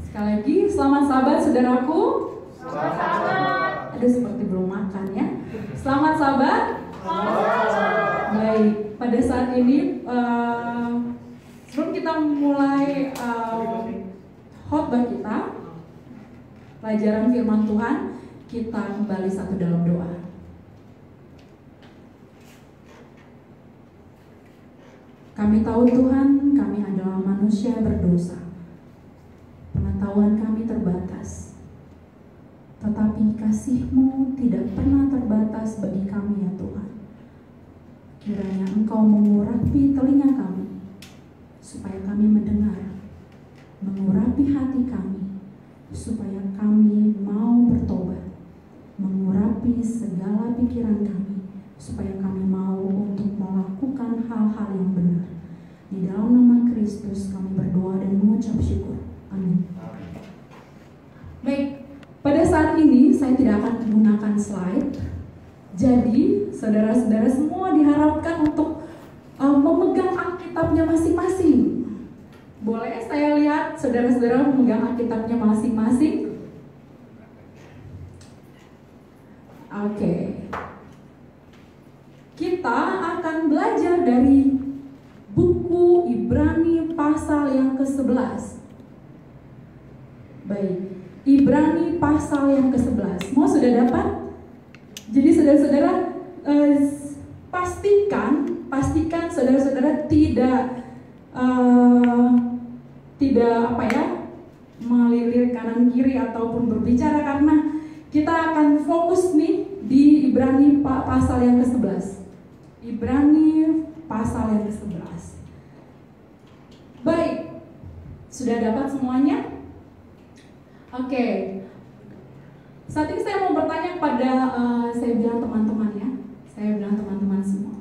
Sekali lagi, selamat sahabat saudaraku. Selamat sahabat. Ada seperti belum makan ya. Selamat sahabat. Baik, pada saat ini sebelum kita mulai khotbah kita, pelajaran firman Tuhan, kita kembali satu dalam doa. Kami tahu Tuhan, kami adalah manusia berdosa. Pengetahuan kami terbatas. Tetapi kasih-Mu tidak pernah terbatas bagi kami ya Tuhan. Kiranya Engkau mengurapi telinga kami, supaya kami mendengar, mengurapi hati kami, supaya kami mau bertobat, mengurapi segala pikiran kami, supaya kami mau untuk melakukan hal-hal yang benar. Di dalam nama Kristus kami berdoa dan mengucap syukur. Amin. Baik, pada saat ini saya tidak akan menggunakan slide. Jadi, saudara-saudara semua diharapkan untuk memegang Alkitabnya masing-masing. Boleh saya lihat saudara-saudara memegang Alkitabnya masing-masing? Oke. Kita akan belajar dari buku Ibrani pasal yang ke-11. Baik, Ibrani pasal yang ke-11. Mau sudah dapat? Jadi saudara-saudara pastikan saudara-saudara tidak melilir kanan kiri ataupun berbicara, karena kita akan fokus nih di Ibrani pasal yang ke-11. Ibrani pasal yang ke-11. Baik, sudah dapat semuanya? Oke. Saat ini saya mau bertanya pada saya bilang teman-teman ya. Saya bilang teman-teman semua.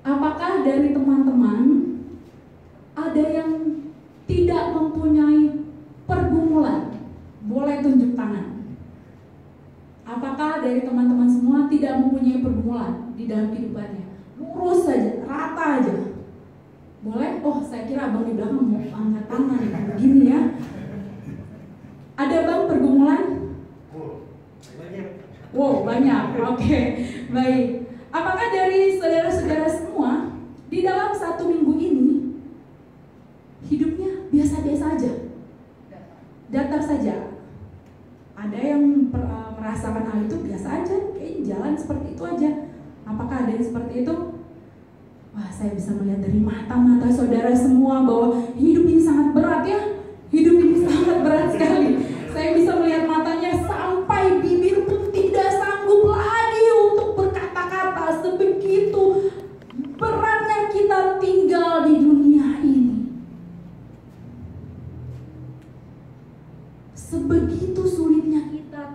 Apakah dari teman-teman ada yang tidak mempunyai pergumulan? Boleh tunjuk tangan. Apakah dari teman-teman semua tidak mempunyai pergumulan di dalam kehidupannya? Lurus saja, rata aja. Boleh? Oh, saya kira abang di belakang mau angkat tangan begini ya. Ada bang pergumulan? Wow, banyak. Oke, baik. Apakah dari saudara-saudara semua di dalam satu minggu ini hidupnya biasa-biasa aja? Datar saja. Ada yang merasakan hal itu biasa aja, kayak jalan seperti itu aja. Apakah ada yang seperti itu? Wah, saya bisa melihat dari mata-mata saudara semua bahwa hidup ini sangat berat ya. Hidup ini sangat berat sekali. Saya bisa melihat matanya sampai bibir pun tidak sanggup lagi untuk berkata-kata. Sebegitu beratnya kita tinggal di dunia ini. Sebegitu sulitnya kita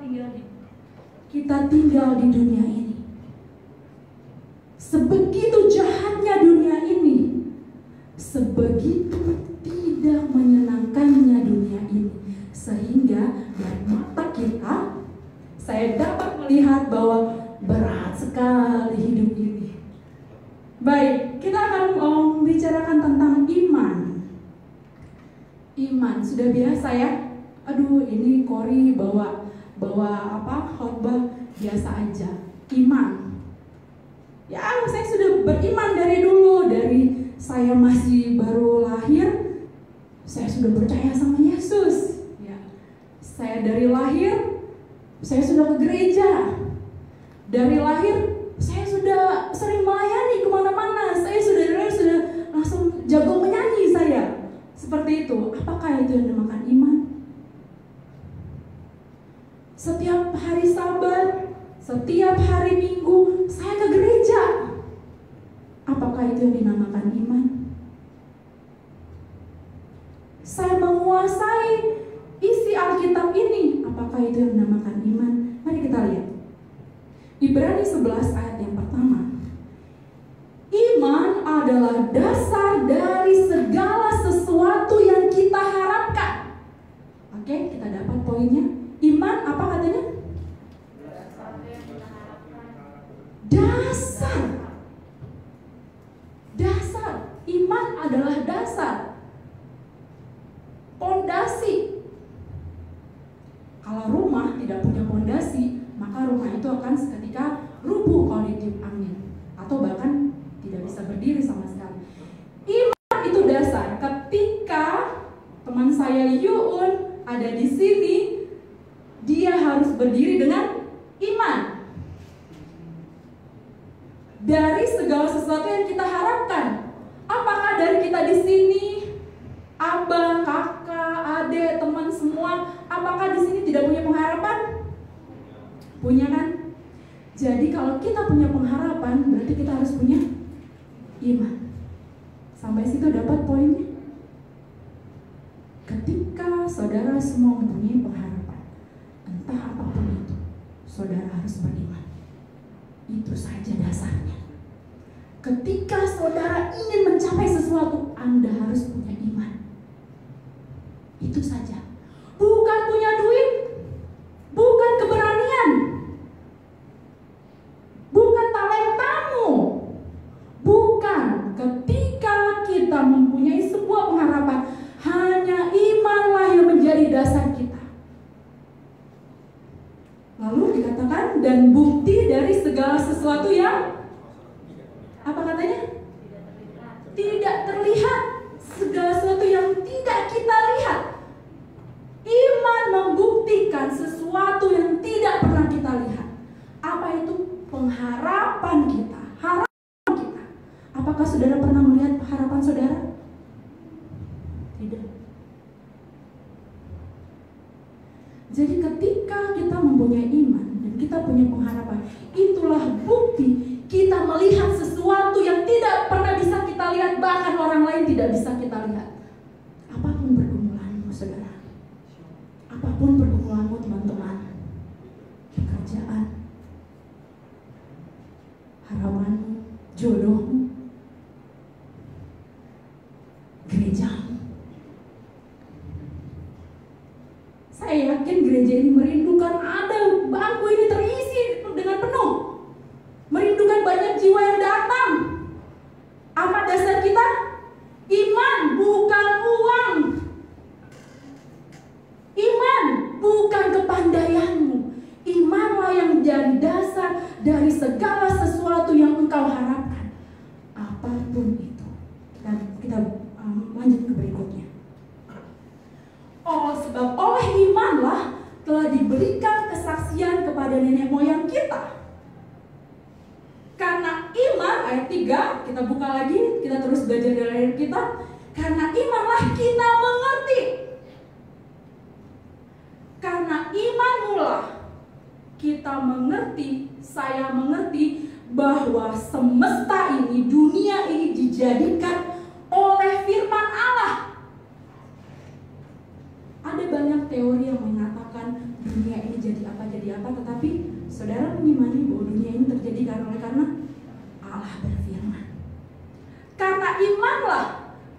tinggal di dunia ini. Sebegitu jahatnya dunia ini. Sebegitu tidak menyenangkannya dunia ini. Sehingga dari mata kita, saya dapat melihat bahwa berat sekali hidup ini. Baik, kita akan membicarakan tentang iman. Iman, sudah biasa ya. Aduh, ini Kori bawa khotbah biasa aja. Iman. Ya, saya sudah beriman dari dulu, dari saya masih baru lahir, saya sudah percaya sama Yesus. Ya. Saya dari lahir, saya sudah ke gereja. Dari lahir, saya sudah sering melayani kemana-mana. Saya sudah langsung jago menyanyi saya. Seperti itu. Apakah itu yang dinamakan iman? Setiap hari Sabat, setiap hari Minggu, saya ke gereja. Apakah itu yang dinamakan iman? Saya menguasai isi Alkitab ini. Apakah itu yang dinamakan iman? Mari kita lihat. Ibrani 11 ayat yang pertama. Iman adalah dasar dari segala sesuatu yang kita harapkan. Oke, kita dapat poinnya. Iman apa katanya? Dasar. Dasar. Iman adalah dasar. Pondasi. akan seketika rubuh kalau ditiup angin, atau bahkan tidak bisa berdiri sama sekali. Iman itu dasar. Ketika teman saya Yuun ada di sini, dia harus berdiri dengan iman. Dari segala sesuatu yang kita harapkan. Apakah dari kita di sini, abang, kakak, adik, teman semua, apakah di sini tidak punya pengharapan? Punya kan? Jadi kalau kita punya pengharapan, berarti kita harus punya iman. Sampai situ dapat poinnya? Ketika saudara semua mempunyai pengharapan, entah apapun itu, saudara harus beriman. Itu saja dasarnya. Ketika saudara ingin mencapai sesuatu, Anda harus punya iman. Itu saja. Bukan punya duit, bukan keberanian, bukan talentamu, bukan. Ketika kita mempunyai sebuah pengharapan, hanya imanlah yang menjadi dasar kita. Lalu dikatakan, dan bukti dari segala sesuatu yang apa katanya? Tidak terlihat. Segala sesuatu yang tidak kita lihat. Iman membuktikan sesuatu yang tidak pernah kita lihat. Apa itu? Pengharapan kita, harapan kita. Apakah saudara pernah melihat harapan saudara? Tidak. Jadi ketika kita mempunyai iman dan kita punya pengharapan, itulah bukti kita melihat sesuatu yang tidak pernah bisa kita lihat, bahkan orang lain tidak bisa kita lihat. Apapun pergumulanmu, saudara, apapun pergumulanmu, teman-teman, pekerjaan, harapanmu, jodohmu, gerejamu. Saya yakin gereja ini merindukan ada bangku ini terisi dengan penuh. Merindukan banyak jiwa yang datang. Apa dasar kita? Iman, bukan uang. Iman, bukan kepandaianmu. Imanlah yang menjadi dasar dari segala sesuatu yang engkau harapkan. Apapun itu. Dan kita lanjut ke berikutnya. Oh, sebab oleh imanlah telah diberikan kesaksian kepada nenek moyang kita. Karena iman, ayat 3, kita buka lagi, kita terus belajar dari ayat kita. Karena imanlah kita mengerti. Karena iman mula kita mengerti, saya mengerti bahwa semesta ini, dunia ini dijadikan oleh firman Allah. Ada banyak teori yang mengatakan dunia ini jadi apa, tetapi saudara mengimani bahwa dunia ini terjadi karena Allah berfirman. Karena imanlah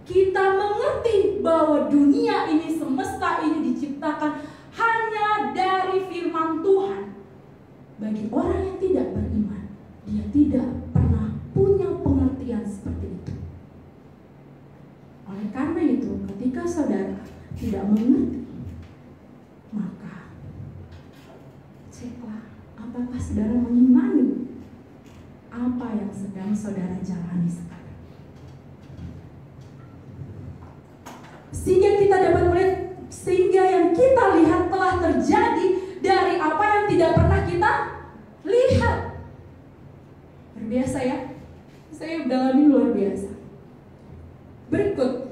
kita mengerti bahwa dunia ini, semesta ini diciptakan hanya dari firman Tuhan. Bagi orang yang tidak beriman, dia tidak pernah punya pengertian seperti itu. Oleh karena itu, ketika saudara tidak mengerti, maka ceklah apakah saudara mengimani apa yang sedang saudara jalani sekarang. Sehingga kita dapat melihat, sehingga yang kita lihat telah terjadi dari apa yang tidak pernah kita lihat. Luar biasa ya. Saya dalami luar biasa. Berikut.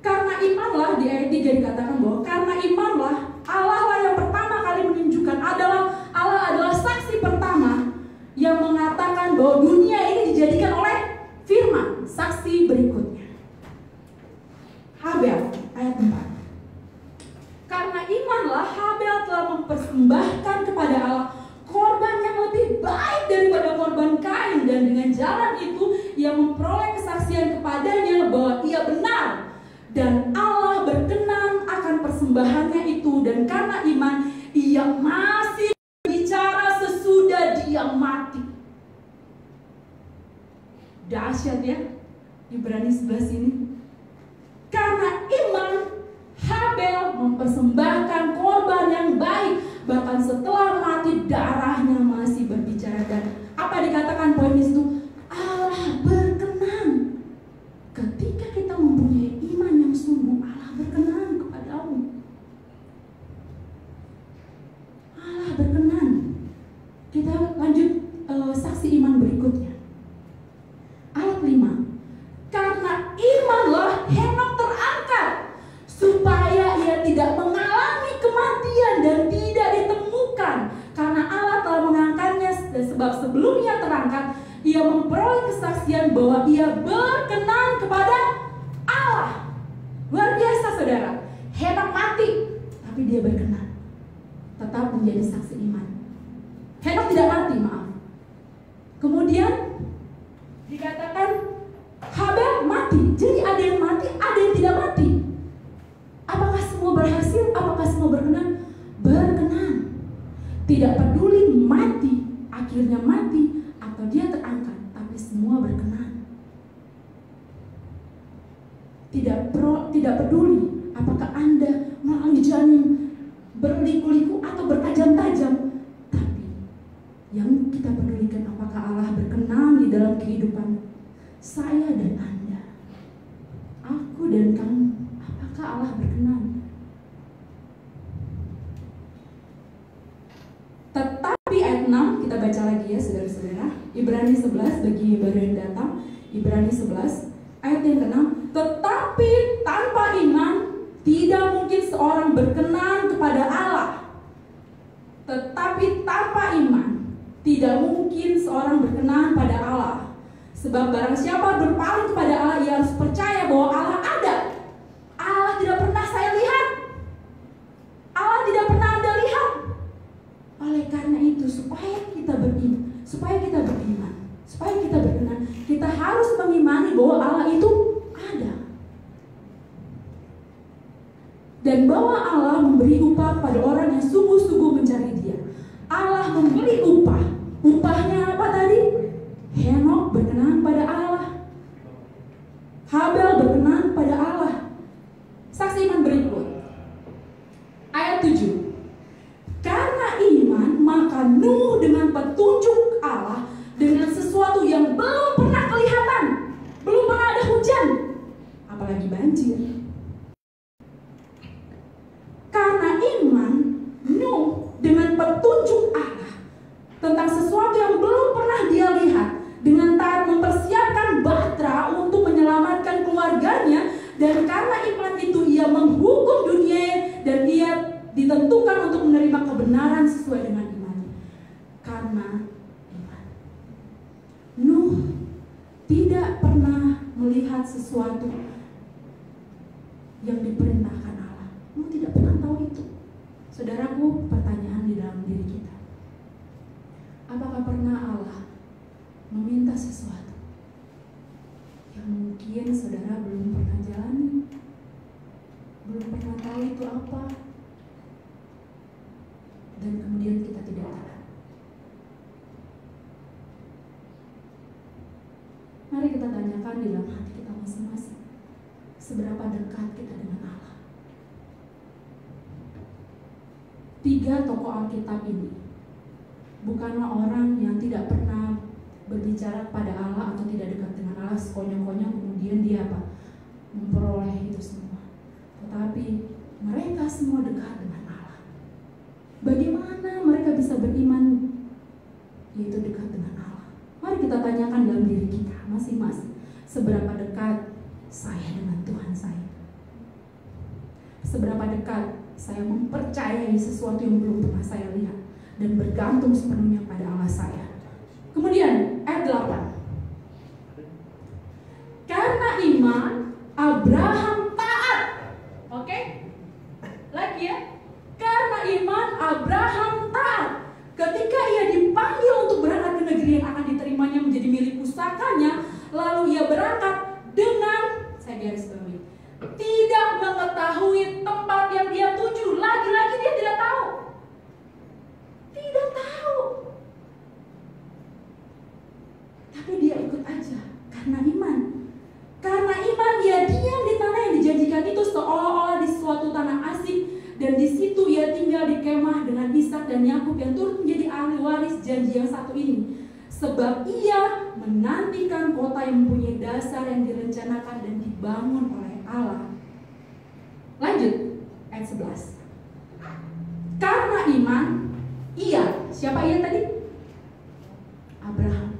Karena imanlah, di ayat 3 dikatakan bahwa karena imanlah Allah lah yang pertama kali menunjukkan, Allah adalah saksi pertama yang mengatakan bahwa dunia ini dijadikan oleh firman. Saksi berikutnya, Habel ayat 4. Karena imanlah Habel telah mempersembahkan kepada Allah korban yang lebih baik daripada korban Kain, dan dengan jalan itu ia memperoleh kesaksian kepadanya bahwa ia benar dan Allah berkenan akan persembahannya itu. Dan karena iman ia masih bicara sesudah dia mati. Dahsyat ya Ibrani 11 ini. Karena iman Habel mempersembahkan korban yang baik, bahkan setelah mati terangkat, ia memperoleh kesaksian bahwa ia berkenan kepada Allah. Luar biasa saudara. Henok mati, tapi dia berkenan, tetap menjadi saksi iman. Henok tidak mati, maaf. Kemudian dikatakan Habel mati. Jadi ada yang mati, ada yang tidak mati. Apakah semua berhasil? Apakah semua berkenan? Berkenan. Tidak peduli mati, akhirnya mati, atau dia terangkat, tapi semua berkenan. Tidak peduli apakah Anda melalui jalan yang berliku-liku atau bertajam-tajam, tapi yang kita pedulikan apakah Allah berkenan di dalam kehidupan saya dan Anda, aku dan kamu. Apakah Allah berkenan? Tetapi ayat 6 kita baca lagi ya saudara-saudara. Ibrani 11 bagi yang baru yang datang. Ibrani 11 ayat yang ke-6. Tetapi tanpa iman tidak mungkin seorang berkenan kepada Allah. Tetapi tanpa iman tidak mungkin seorang berkenan pada Allah. Sebab barang siapa berpaling kepada Allah, ia harus percaya bahwa Allah ada. Allah tidak pernah saya lihat. Allah tidak pernah Anda lihat. Oleh karena itu, supaya kita beriman, supaya kita berkenan, kita harus mengimani bahwa Allah itu ada. Dan bahwa Allah memberi upah pada orang yang sungguh-sungguh mencari Dia. Allah memberi upah. Upahnya apa tadi? Henok berkenan pada Allah. Habel berkenan pada Allah. Saksi iman berikut. Ayat 7. Karena iman, maka Nuh dengan petunjuk Allah, dengan sesuatu yang belum pernah kelihatan, belum pernah ada hujan, apalagi banjir. Karena iman, Nuh dengan petunjuk Allah tentang sesuatu yang belum pernah dia lihat, dengan taat mempersiapkan bahtera untuk menyelamatkan keluarganya, dan karena iman itu ia menghukum dunia dan ia ditentukan untuk menerima kebenaran sesuai dengan iman. Karena iman, Nuh tidak pernah melihat sesuatu yang diperintahkan Allah. Nuh tidak pernah tahu itu. Saudaraku, pertanyaan di dalam diri kita, apakah pernah Allah meminta sesuatu yang mungkin saudara belum pernah jalani, belum pernah tahu itu apa, dan kemudian kita tidak taat? Mari kita tanyakan di dalam hati kita masing-masing, seberapa dekat kita dengan Allah. 3 tokoh Alkitab ini bukanlah orang yang tidak pernah berbicara pada Allah atau tidak dekat dengan Allah sekonyong-konyong kemudian dia memperoleh itu semua. Tetapi mereka semua dekat dengan Allah. Bagaimana mereka bisa beriman? Yaitu dekat dengan Allah. Mari kita tanyakan dalam diri kita masing-masing, seberapa dekat saya dengan Tuhan saya? Seberapa dekat saya mempercayai sesuatu yang belum pernah saya lihat dan bergantung sepenuhnya pada Allah saya? Kemudian ayat 8. Karena iman Abraham taat. Oke? Lagi ya. Karena iman Abraham taat. Ketika ia dipanggil untuk berangkat ke negeri yang akan diterimanya menjadi milik pusakanya, lalu ia berangkat dengan, saya garis bawahi, tidak mengetahui tempat yang dia tuju. Lagi-lagi dia tidak tahu. Tidak tahu. Tapi dia ikut aja karena iman. Karena iman ia diam di tanah yang dijanjikan itu, seolah-olah di suatu tanah asing, dan di situ ia tinggal di kemah dengan Ishak dan Yakub yang turut menjadi ahli waris janji yang satu ini. Sebab ia menantikan kota yang mempunyai dasar yang direncanakan dan dibangun oleh Allah. Lanjut ayat 11. Karena iman ia, siapa ia tadi? Abraham.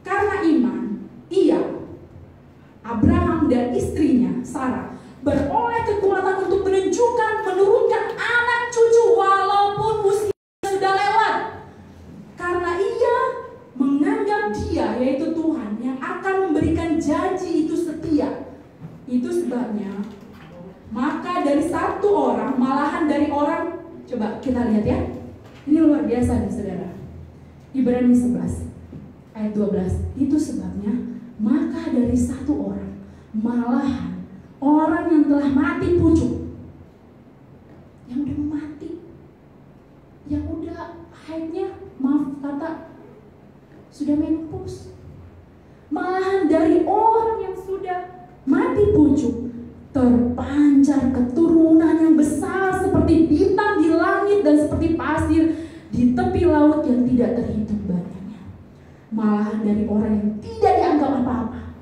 Karena iman ia, Abraham dan istrinya Sarah, beroleh kekuatan untuk menurunkan anak cucu walaupun usia sudah lewat. Karena ia menganggap dari satu orang, malahan dari orang. Coba kita lihat ya. Ini luar biasa nih saudara. Ibrani 11 ayat 12. Itu sebabnya maka dari satu orang, malahan orang yang telah mati pucuk, yang udah mati, yang udah haidnya, maaf kata, sudah menopause, malahan dari orang yang sudah mati pucuk terpancar keturunan yang besar seperti bintang di langit dan seperti pasir di tepi laut yang tidak terhitung banyaknya. Malahan dari orang yang tidak dianggap apa-apa,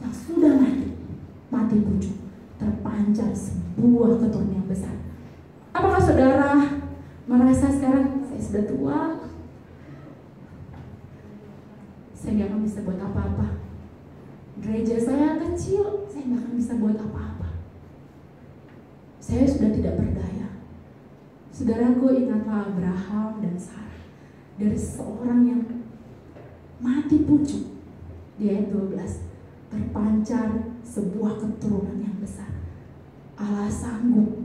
yang sudah mati pucuk, terpancar sebuah keturunan yang besar. Apakah saudara merasa sekarang saya sudah tua, saya nggak akan bisa buat apa-apa? Gereja saya kecil, saya nggak akan bisa buat apa-apa. Saya sudah tidak berdaya. Saudaraku, ingatlah Abraham dan Sarah, dari seorang yang mati pucuk di ayat 12, terpancar sebuah keturunan yang besar. Allah sanggup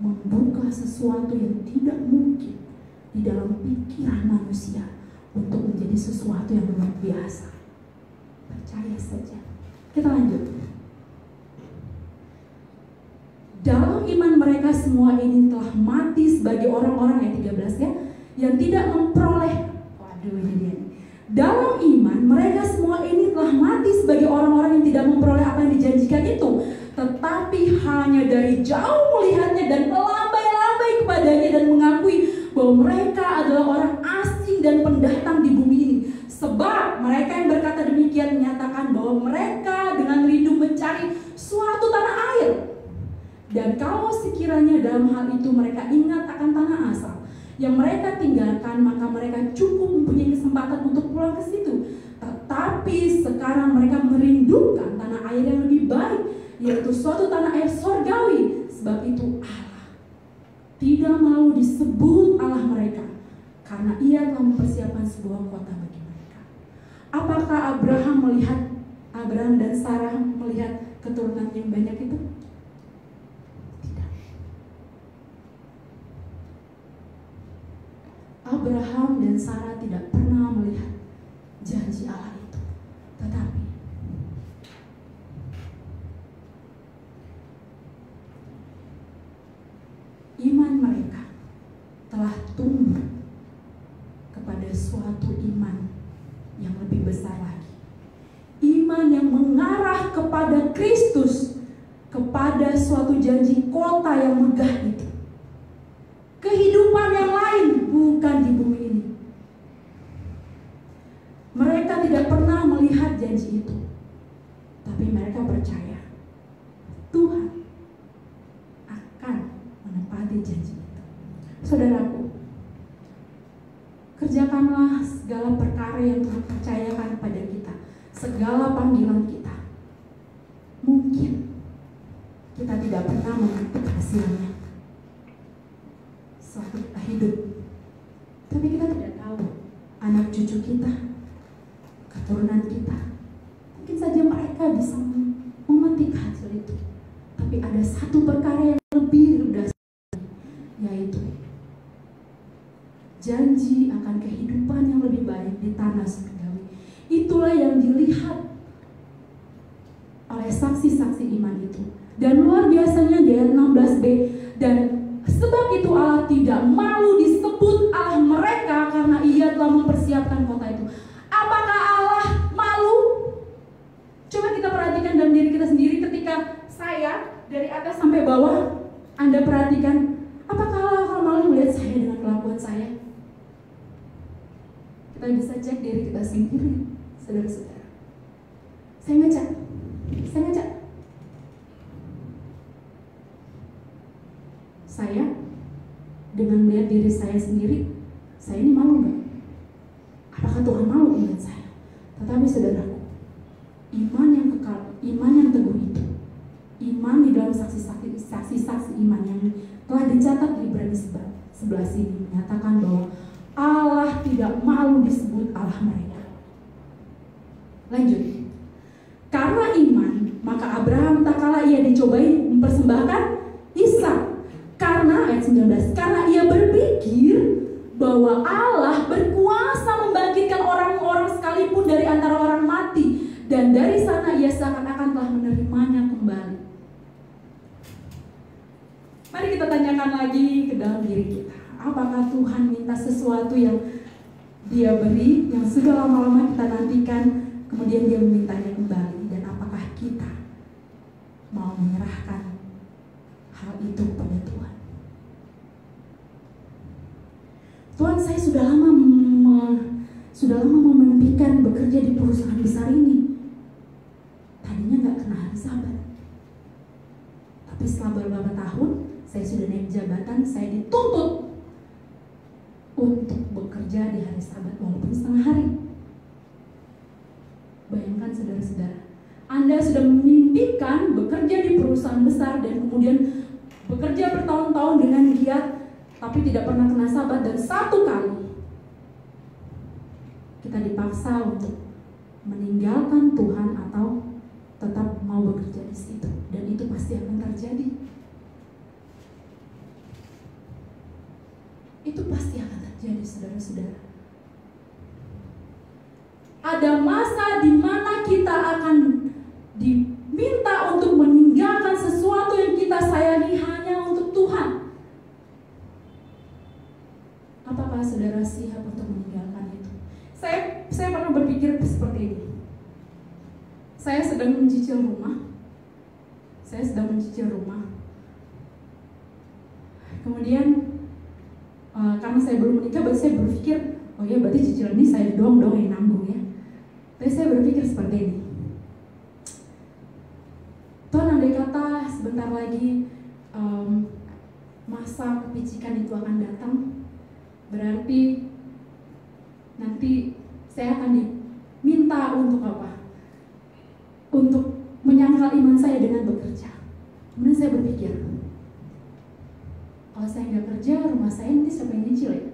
membuka sesuatu yang tidak mungkin di dalam pikiran manusia untuk menjadi sesuatu yang luar biasa. Percaya saja. Kita lanjut. Dalam iman mereka semua ini telah mati sebagai orang-orang, ayat 13 ya, yang tidak memperoleh. Waduh, ini dia. Dalam iman mereka semua ini telah mati sebagai orang-orang yang tidak memperoleh apa yang dijanjikan itu, tetapi hanya dari jauh melihatnya dan melambai-lambai kepadanya dan mengakui bahwa mereka adalah orang asing dan pendatang di bumi ini. Sebab mereka yang berkata demikian menyatakan bahwa mereka dengan rindu mencari suatu tanah air. Dan kalau sekiranya dalam hal itu mereka ingat akan tanah asal yang mereka tinggalkan, maka mereka cukup mempunyai kesempatan untuk pulang ke situ. Tetapi sekarang mereka merindukan tanah air yang lebih baik, yaitu suatu tanah air sorgawi. Sebab itu Allah tidak malu disebut Allah mereka, karena Ia telah mempersiapkan sebuah kota bagi mereka. Apakah Abraham dan Sarah melihat keturunan yang banyak itu? Tidak. Abraham dan Sarah tidak pernah melihat janji Allah itu. Tetapi iman mereka telah tumbuh kepada suatu iman yang lebih besar lagi. Iman yang mengarah kepada Kristus, kepada suatu janji kota yang megah itu. Kehidupan yang lain bukan di bumi ini. Mereka tidak pernah melihat janji itu, tapi mereka percaya Tuhan akan menepati janji itu. Saudaraku, kerjakanlah segala perkara yang Tuhan percayakan kepada kita, segala panggilan kita. Mungkin kita tidak pernah memetik hasilnya suatu kita hidup, tapi kita tidak tahu anak cucu kita, keturunan kita, mungkin saja mereka bisa memetik hasil itu. Tapi ada satu perkara yang lebih dasar, yaitu janji akan kehidupan yang lebih baik di tanah surgawi. Itulah yang dilihat oleh saksi-saksi iman itu. Dan luar biasanya di ayat 16b, dan sebab itu Allah tidak malu disebut Allah mereka, karena Ia telah mempersiapkan kota itu. Apakah Allah malu? Coba kita perhatikan dalam diri kita sendiri. Ketika saya dari atas sampai bawah, Anda perhatikan, apakah Allah akan malu melihat saya dengan kelakuan saya? Kita bisa cek diri kita sendiri, saudara-saudara. Saya ngecek. Saya dengan melihat diri saya sendiri, saya ini malu nggak? Apakah Tuhan malu melihat saya? Tetapi saudaraku, iman yang kekal, iman yang teguh itu, iman di dalam saksi-saksi iman yang telah dicatat di Ibrani 11 ini menyatakan bahwa Allah tidak malu disebut Allah mereka. Lanjut. Karena iman, maka Abraham tak kala ia dicobai 19. Karena ia berpikir bahwa Allah berkuasa membangkitkan orang-orang sekalipun dari antara orang mati, dan dari sana ia seakan-akan telah menerimanya kembali. Mari kita tanyakan lagi ke dalam diri kita. Apakah Tuhan minta sesuatu yang Dia beri, yang sudah lama-lama kita nantikan, kemudian Dia memintanya kembali? Dan apakah kita mau menyerahkan hal itu kepada Tuhan? Tuhan, saya sudah lama memimpikan bekerja di perusahaan besar ini. Tadinya nggak kena hari Sabat, tapi setelah beberapa tahun saya sudah naik jabatan, saya dituntut untuk bekerja di hari Sabat walaupun setengah hari. Bayangkan saudara-saudara, Anda sudah memimpikan bekerja di perusahaan besar dan kemudian bekerja bertahun-tahun dengan giat, tapi tidak pernah kena Sabat, dan satu kali kita dipaksa untuk meninggalkan Tuhan atau tetap mau bekerja di situ, dan itu pasti akan terjadi. Itu pasti akan terjadi, saudara-saudara. Ada masa di mana kita akan diminta untuk meninggalkan sesuatu yang kita sayangi hanya untuk Tuhan. Apakah saudara siap untuk meninggalkan itu? Saya pernah berpikir seperti ini. Saya sedang mencicil rumah. Kemudian karena saya belum menikah, berarti saya berpikir, oh ya berarti cicilan ini saya dong yang nanggung ya. Tapi saya berpikir seperti ini. Tuhan, andai kata sebentar lagi masa kepicikan itu akan datang, berarti nanti saya akan diminta untuk apa? Untuk menyangkal iman saya dengan bekerja. Kemudian saya berpikir, kalau saya nggak kerja, rumah saya nanti siapa yang nyicil ya?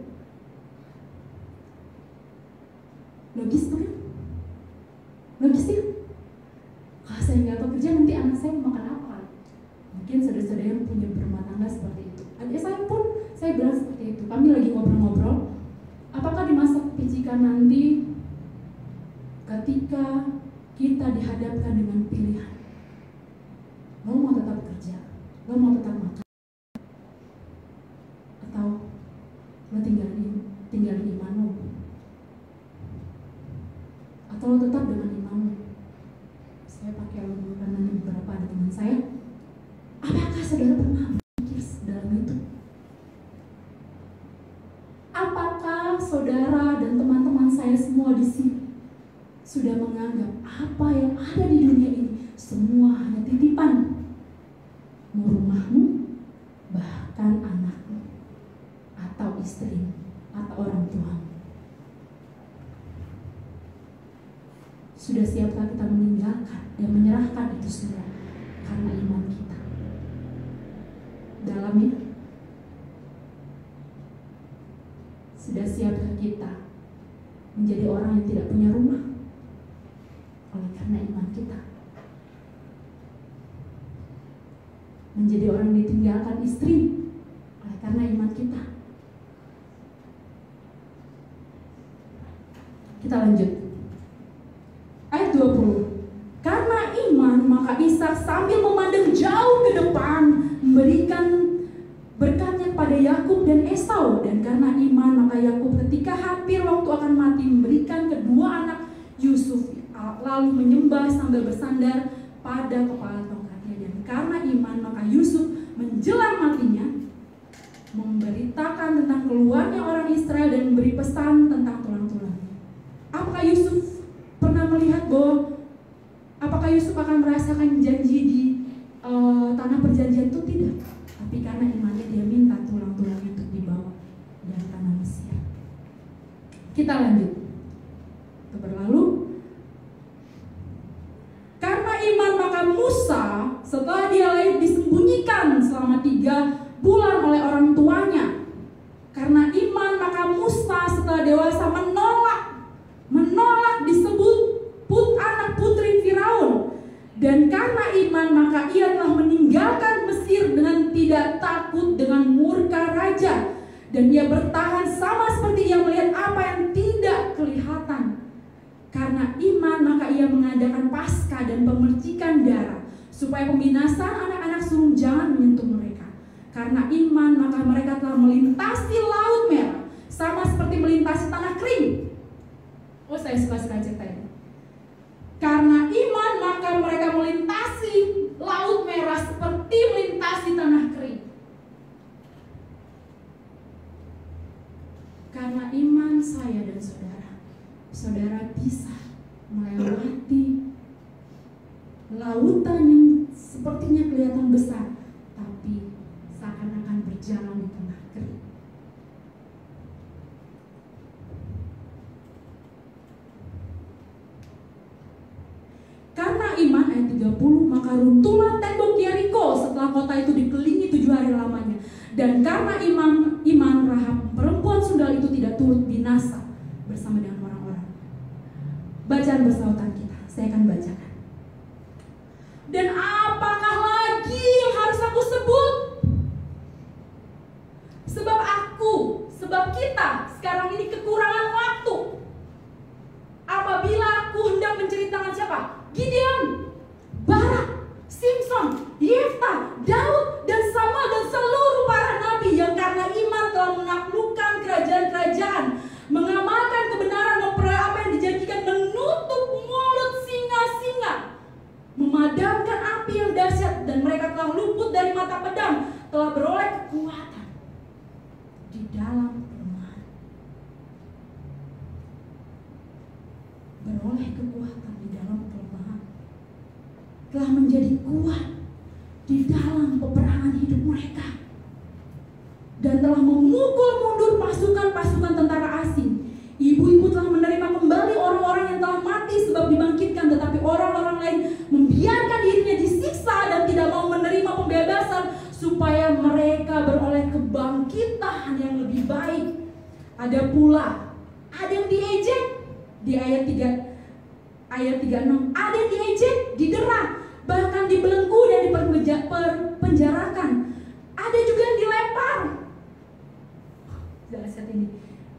Logis bukan? Logis ya? Kalau saya nggak bekerja, nanti anak saya makan apa? Mungkin saudara-saudara yang punya berumah tangga seperti itu. Adik saya pun, saya bilang seperti itu. Kami lagi ngobrol-ngobrol, apakah di masa kepicikan nanti, ketika kita dihadapkan dengan pilihan, lo mau tetap kerja, lo mau tetap makan, atau lo tinggalin iman lo, atau lo tetap dengan iman lo? Saya pakai lo karena beberapa ada teman saya. Apakah saudara pernah berpikir dalam itu? Apakah saudara dan teman-teman saya semua di sini sudah menganggap apa yang ada di dunia ini semua hanya titipan? Mau rumahmu, bahkan anakmu, atau istrimu, atau orang tuamu. Sudah siapkah kita meninggalkan dan menyerahkan itu semua karena iman kita? Dalamnya, sudah siapkah kita menjadi orang yang tidak punya rumah oleh karena iman kita? Menjadi orang yang ditinggalkan istri oleh karena iman kita? Kita lanjut. Ayat 20. Karena iman maka Ishak sambil memandang jauh ke depan memberikan berkatnya pada Yakub dan Esau, dan karena iman maka Yakub ketika hampir waktu akan mati memberikan kedua anak Yusuf, lalu menyembah sambil bersandar pada kepala tongkatnya. Dan karena iman maka Yusuf menjelang matinya memberitakan tentang keluarnya orang Israel dan memberi pesan tentang tulang-tulangnya. Apakah Yusuf pernah melihat bahwa apakah Yusuf akan merasakan janji di tanah perjanjian? Itu tidak. Tapi karena imannya dia minta tulang-tulangnya untuk dibawa dari tanah Mesir. Kita lanjut. Itu berlalu. Karena iman maka Musa setelah dia disembunyikan selama 3 bulan oleh orang tuanya. Karena iman maka Musa setelah dewasa menolak disebut anak putri Firaun. Dan karena iman maka ia telah meninggalkan Mesir dengan tidak takut dengan murka Dan ia bertahan sama seperti ia melihat apa yang tidak kelihatan. Karena iman maka ia mengadakan Paskah dan pemercikan darah, supaya pembinasaan anak-anak sulung jangan menyentuh mereka. Karena iman maka mereka telah melintasi Laut Merah, sama seperti melintasi tanah kering. Oh, saya suka sekali cerita ini. Karena iman maka mereka melintasi Laut Merah seperti melintasi tanah kering. Karena iman saya dan saudara bisa melewati lautan yang sepertinya kelihatan besar, tapi seakan-akan berjalan di tengah kering. Karena iman, ayat 30, maka runtuhlah tembok Yeriko setelah kota itu dikelilingi 7 hari lamanya. Dan karena iman Rahab perempuan sundal itu tidak turut binasa bersama dengan orang-orang. Bacaan bersautan kita, saya akan bacakan. Dan apakah lagi yang harus aku sebut? Sebab kita sekarang ini kekurangan waktu. Apabila aku hendak menceritakan siapa? Gideon, Barak, Simpson, Yefta, Daud, dan Samuel, dan seluruh para nabi yang karena iman telah menaklukkan kerajaan-kerajaan, mengamalkan kebenaran, memperoleh apa yang dijanjikan, menutup mulut singa-singa, memadamkan api yang dahsyat, dan mereka telah luput dari mata pedang, telah beroleh kekuatan di dalam kelemahan. Beroleh kekuatan di dalam kelemahan, telah menjadi kuat di dalam peperangan hidup mereka, dan telah memukul mundur pasukan-pasukan tentara asing. Ibu-ibu telah menerima kembali orang-orang yang telah mati sebab dibangkitkan, tetapi orang-orang lain membiarkan dirinya disiksa dan tidak mau menerima pembebasan supaya mereka beroleh kebangkitan yang lebih baik. Ada yang diejek di ayat 36, ada yang diejek, didera, bahkan dibelenggu dan dipenjarakan. Ada juga yang dilempar. Dahsyat ini.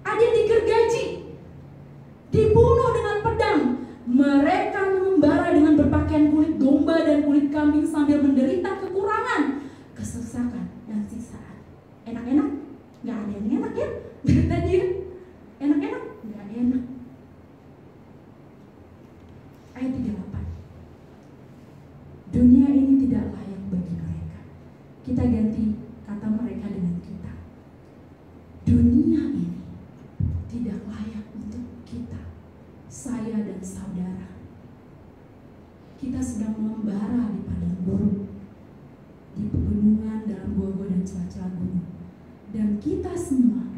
Ada yang digergaji, dibunuh dengan pedang. Mereka mengembara dengan berpakaian kulit domba dan kulit kambing sambil menderita kekurangan, kesesakan, dan siksaan. Enak-enak? Gak ada yang enak ya? Tadi ya? Enak-enak? Gak enak. Ayat 38. Dunia ini tidak layak bagi mereka. Kita ganti kata mereka dengan kita. Dunia ini tidak layak untuk kita, saya dan saudara. Kita sedang mengembara di padang gurun, di pegunungan, dalam gua-gua dan celah-celah gunung. Dan kita semua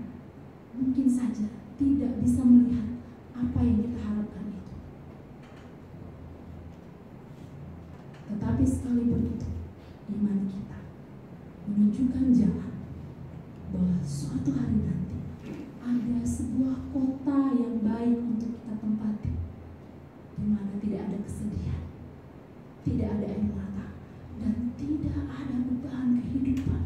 mungkin saja tidak bisa melihat apa yang kita harapkan itu. Tetapi sekalipun itu, iman kita menunjukkan jalan bahwa suatu hari nanti ada sebuah kota yang baik untuk kita tempati, di mana tidak ada kesedihan, tidak ada air mata, dan tidak ada beban kehidupan.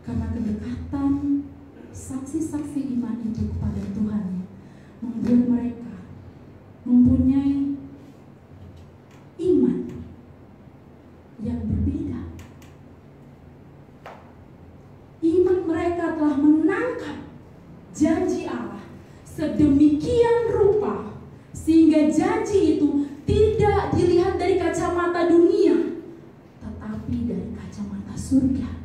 Karena kedekatan saksi-saksi iman itu kepada Tuhan membuat mereka mempunyai iman yang berbeda. Iman mereka telah menangkap janji Allah sedemikian rupa sehingga janji itu tidak dilihat dari kacamata dunia, tetapi dari kacamata surga.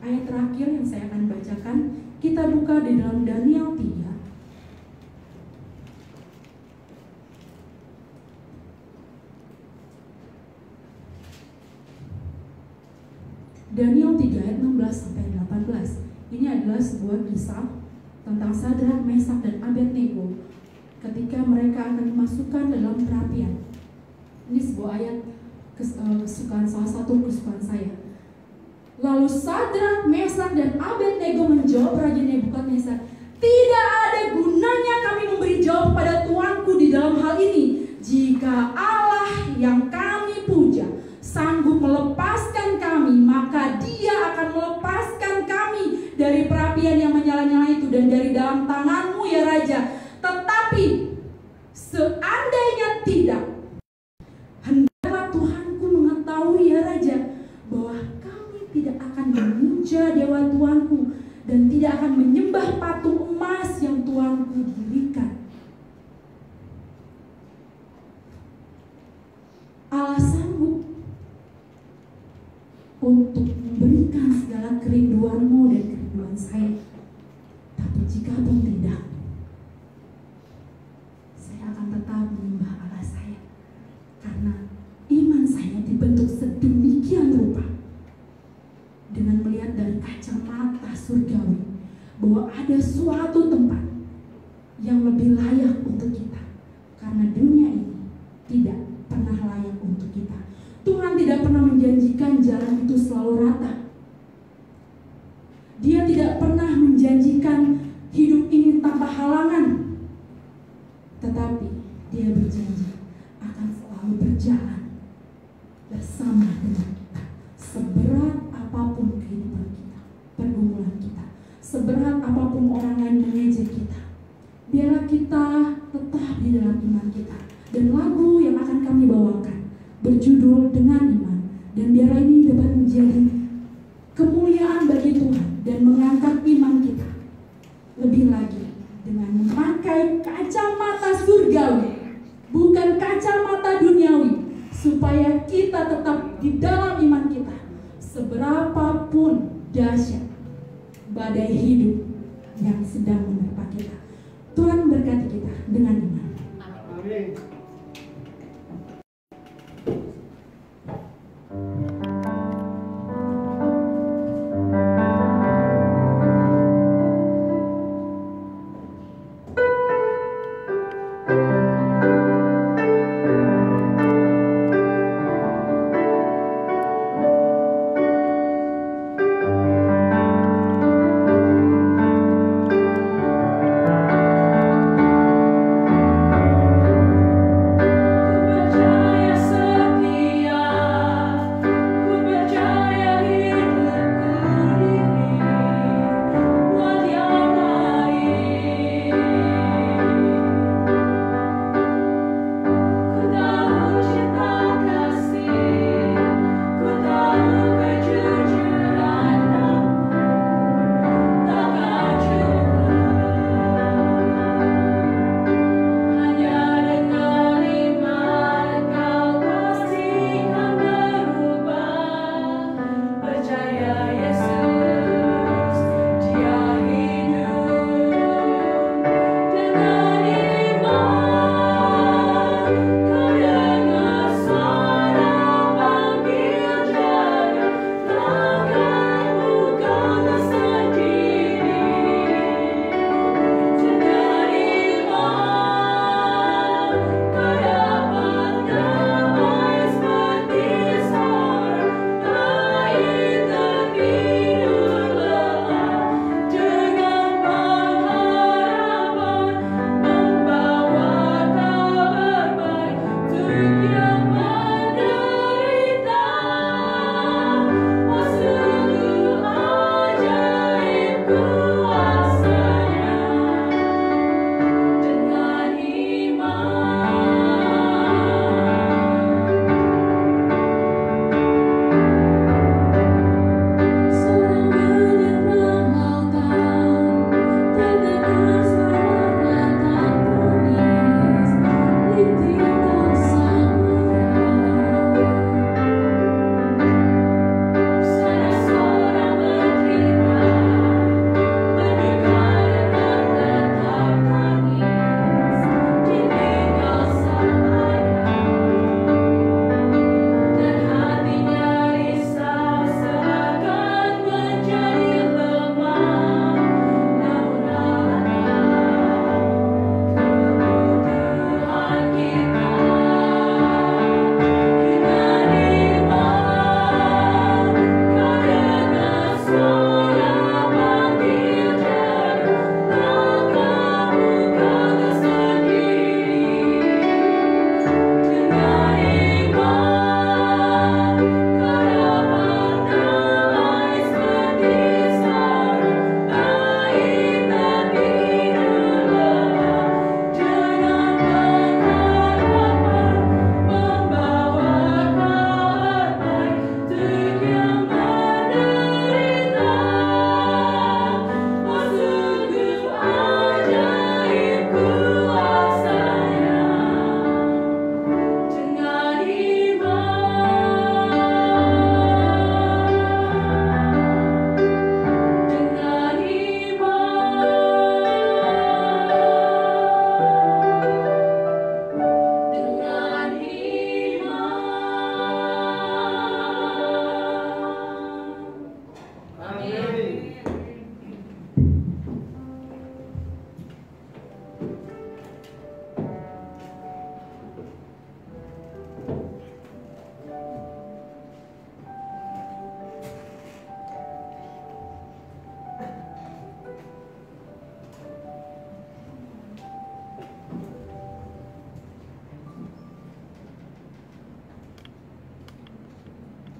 Ayat terakhir yang saya akan bacakan, kita buka di dalam Daniel 3. Daniel 3 ayat 16 sampai 18. Ini adalah sebuah kisah tentang Sadrak, Mesak, dan Abednego ketika mereka akan dimasukkan dalam perapian. Ini sebuah ayat kesukaan, salah satu kesukaan saya. Lalu Sadrak, Mesak, dan Abednego menjawab Raja Nebukadnezar, tidak ada gunanya kami memberi jawab pada tuanku di dalam hal ini. Jika Allah yang kami puja sanggup melepaskan kami, maka Dia akan melepaskan kami dari perapian yang menyala-nyala itu dan dari dalam tanganmu ya Raja. Tetapi seandainya tidak, hendaklah Tuhanku mengetahui ya Raja, bahwa kami tidak akan memuja dewa tuanku dan tidak akan menyembah patung emas yang tuanku dirikan. Allah sanggup untuk memberikan segala kerinduanmu dan kerinduan saya. Tapi jika pun tidak, saya akan tetap menyembah Allah saya. Karena iman saya dibentuk sedemikian rupa dengan melihat dari kacamata surgawi bahwa ada suatu tempat yang lebih layak untuk kita. Karena dunia ini tidak pernah layak untuk kita. Tuhan tidak pernah menjanjikan jalan itu selalu rata. Dia tidak pernah menjanjikan hidup ini tanpa halangan. Tetapi Dia berjanji akan selalu berjalan bersama dengan kita. Seberat apapun kehidupan kita, pergumulan kita, seberat apapun orang lain mengejek kita, biarlah kita tetap di dalam iman kita. Dan lagu yang akan kami bawakan berjudul Dengan Iman. Dan biarlah ini dapat menjadi kemuliaan bagi Tuhan dan mengangkat iman kita. Lebih lagi dengan memakai kacamata surgawi, bukan kacamata duniawi, supaya kita tetap di dalam iman kita. Seberapapun dahsyat badai hidup yang sedang menerpa kita, Tuhan berkati kita dengan iman. Amin.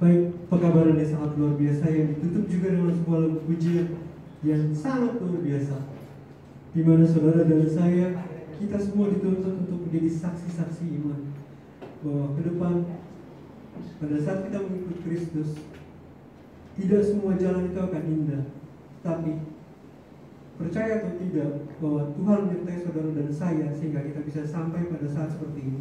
Baik, pekabaran yang sangat luar biasa yang ditutup juga dengan sebuah lagu pujian yang sangat luar biasa, di mana saudara dan saya, kita semua dituntut untuk menjadi saksi-saksi iman bahwa ke depan pada saat kita mengikut Kristus, tidak semua jalan itu akan indah, tapi percaya atau tidak bahwa Tuhan menyertai saudara dan saya sehingga kita bisa sampai pada saat seperti ini,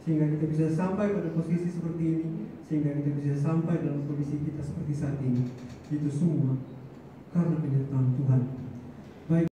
sehingga kita bisa sampai pada posisi seperti ini, sehingga kita bisa sampai dalam kondisi kita seperti saat ini. Itu semua karena penyertaan Tuhan. Baik.